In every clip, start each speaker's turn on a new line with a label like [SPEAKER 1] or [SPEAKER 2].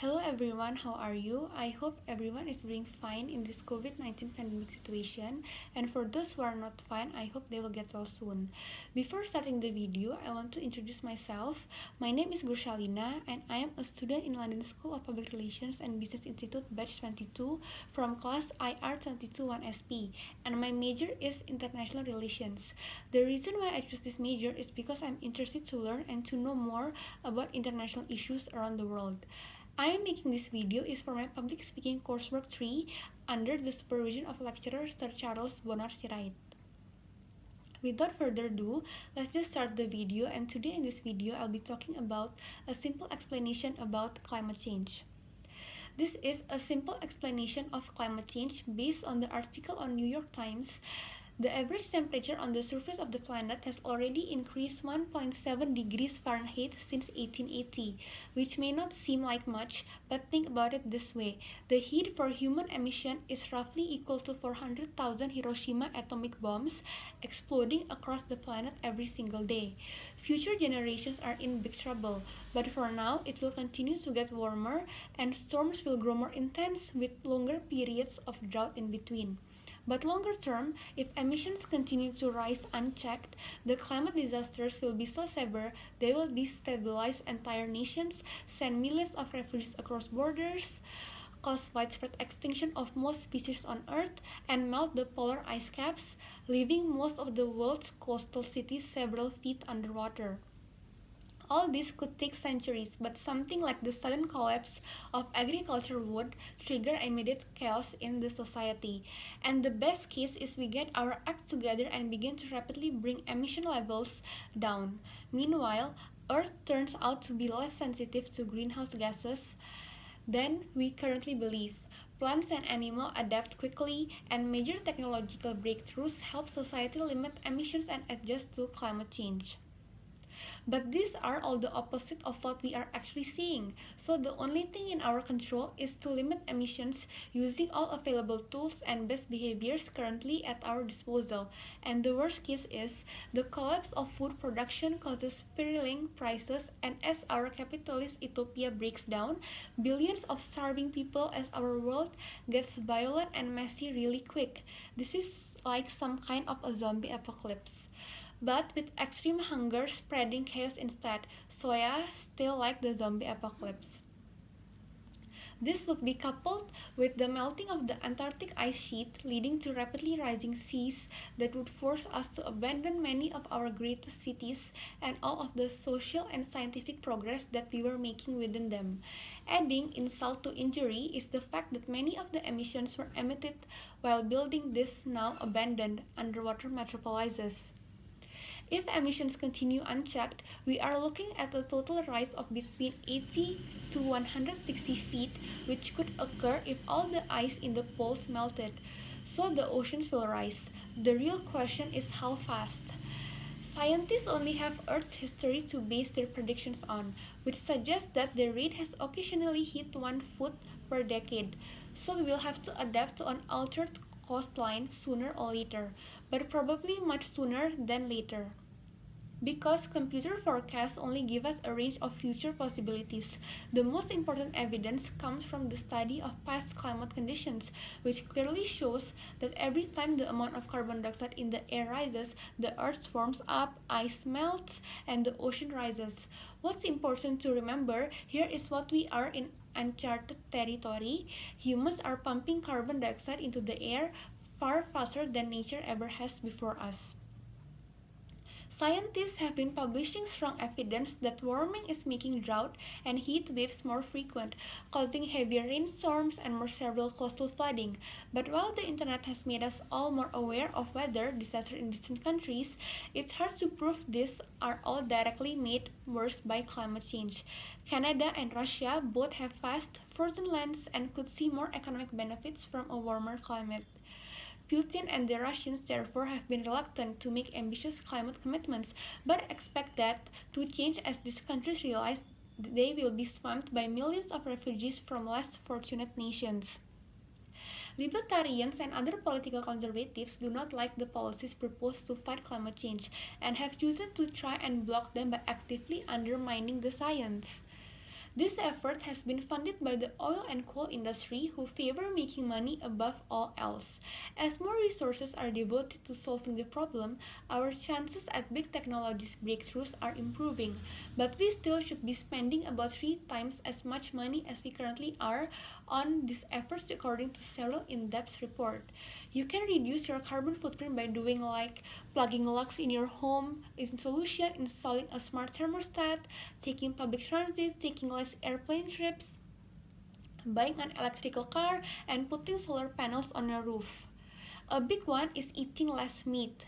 [SPEAKER 1] Hello everyone, how are you? I hope everyone is doing fine in this COVID-19 pandemic situation, and for those who are not fine, I hope they will get well soon. Before starting the video, I want to introduce myself. My name is Gurshalina and I am a student in London School of Public Relations and Business Institute batch 22 from class IR22-1SP, and my major is International Relations. The reason why I choose this major is because I'm interested to learn and to know more about international issues around the world. I am making this video is for my public speaking coursework 3 under the supervision of lecturer Sir Charles Bonar Sirait. Without further ado, let's just start the video, and today in this video I'll be talking about a simple explanation about climate change. This is a simple explanation of climate change based on the article on New York Times. The average temperature on the surface of the planet has already increased 1.7 degrees Fahrenheit since 1880, which may not seem like much, but think about it this way. The heat for human emission is roughly equal to 400,000 Hiroshima atomic bombs exploding across the planet every single day. Future generations are in big trouble, but for now it will continue to get warmer and storms will grow more intense with longer periods of drought in between. But longer term, if emissions continue to rise unchecked, the climate disasters will be so severe they will destabilize entire nations, send millions of refugees across borders, cause widespread extinction of most species on Earth, and melt the polar ice caps, leaving most of the world's coastal cities several feet underwater. All this could take centuries, but something like the sudden collapse of agriculture would trigger immediate chaos in the society. And the best case is we get our act together and begin to rapidly bring emission levels down. Meanwhile, Earth turns out to be less sensitive to greenhouse gases than we currently believe. Plants and animals adapt quickly, and major technological breakthroughs help society limit emissions and adjust to climate change. But these are all the opposite of what we are actually seeing. So the only thing in our control is to limit emissions using all available tools and best behaviors currently at our disposal. And the worst case is the collapse of food production causes spiraling prices, and as our capitalist utopia breaks down, billions of starving people as our world gets violent and messy really quick. This is like some kind of a zombie apocalypse, but with extreme hunger spreading chaos instead. So yeah, still like the zombie apocalypse. This would be coupled with the melting of the Antarctic ice sheet, leading to rapidly rising seas that would force us to abandon many of our greatest cities and all of the social and scientific progress that we were making within them. Adding insult to injury is the fact that many of the emissions were emitted while building these now abandoned underwater metropolises. If emissions continue unchecked, we are looking at a total rise of between 80 to 160 feet, which could occur if all the ice in the poles melted. So the oceans will rise. The real question is how fast. Scientists only have Earth's history to base their predictions on, which suggests that the rate has occasionally hit 1 foot per decade. So we will have to adapt to an altered coastline sooner or later, but probably much sooner than later. Because computer forecasts only give us a range of future possibilities, the most important evidence comes from the study of past climate conditions, which clearly shows that every time the amount of carbon dioxide in the air rises, the earth warms up, ice melts, and the ocean rises. What's important to remember here is what we are in uncharted territory. Humans are pumping carbon dioxide into the air far faster than nature ever has before us. Scientists have been publishing strong evidence that warming is making drought and heat waves more frequent, causing heavier rainstorms and more severe coastal flooding. But while the internet has made us all more aware of weather disasters in distant countries, it's hard to prove these are all directly made worse by climate change. Canada and Russia both have vast frozen lands and could see more economic benefits from a warmer climate. Putin and the Russians therefore have been reluctant to make ambitious climate commitments, but expect that to change as these countries realize they will be swamped by millions of refugees from less fortunate nations. Libertarians and other political conservatives do not like the policies proposed to fight climate change and have chosen to try and block them by actively undermining the science. This effort has been funded by the oil and coal industry, who favor making money above all else. As more resources are devoted to solving the problem, our chances at big technologies breakthroughs are improving, but we still should be spending about 3 times as much money as we currently are on these efforts, according to several in-depth reports. You can reduce your carbon footprint by doing like plugging locks in your home is a solution, installing a smart thermostat, taking public transit, taking less airplane trips, buying an electrical car, and putting solar panels on your roof. A big one is eating less meat.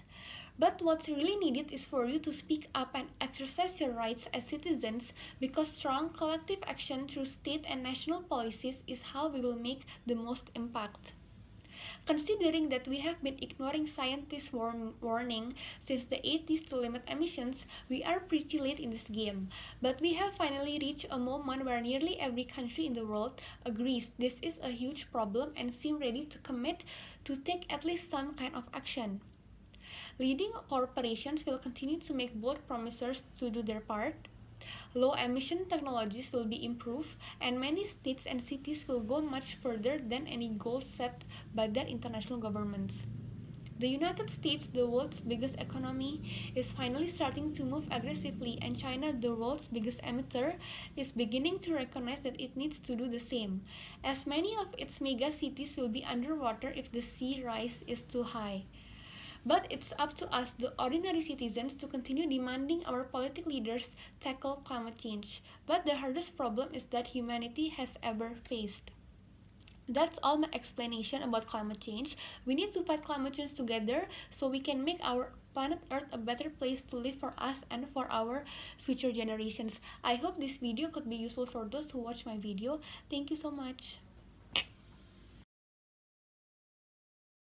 [SPEAKER 1] But what's really needed is for you to speak up and exercise your rights as citizens, because strong collective action through state and national policies is how we will make the most impact. Considering that we have been ignoring scientists' warning since the 80s to limit emissions, we are pretty late in this game. But we have finally reached a moment where nearly every country in the world agrees this is a huge problem and seem ready to commit to take at least some kind of action. Leading corporations will continue to make bold promises to do their part. Low emission technologies will be improved, and many states and cities will go much further than any goals set by their international governments. The United States, the world's biggest economy, is finally starting to move aggressively, and China, the world's biggest emitter, is beginning to recognize that it needs to do the same, as many of its mega cities will be underwater if the sea rise is too high. But it's up to us, the ordinary citizens, to continue demanding our political leaders tackle climate change. But the hardest problem is that humanity has ever faced. That's all my explanation about climate change. We need to fight climate change together so we can make our planet Earth a better place to live for us and for our future generations. I hope this video could be useful for those who watch my video. Thank you so much.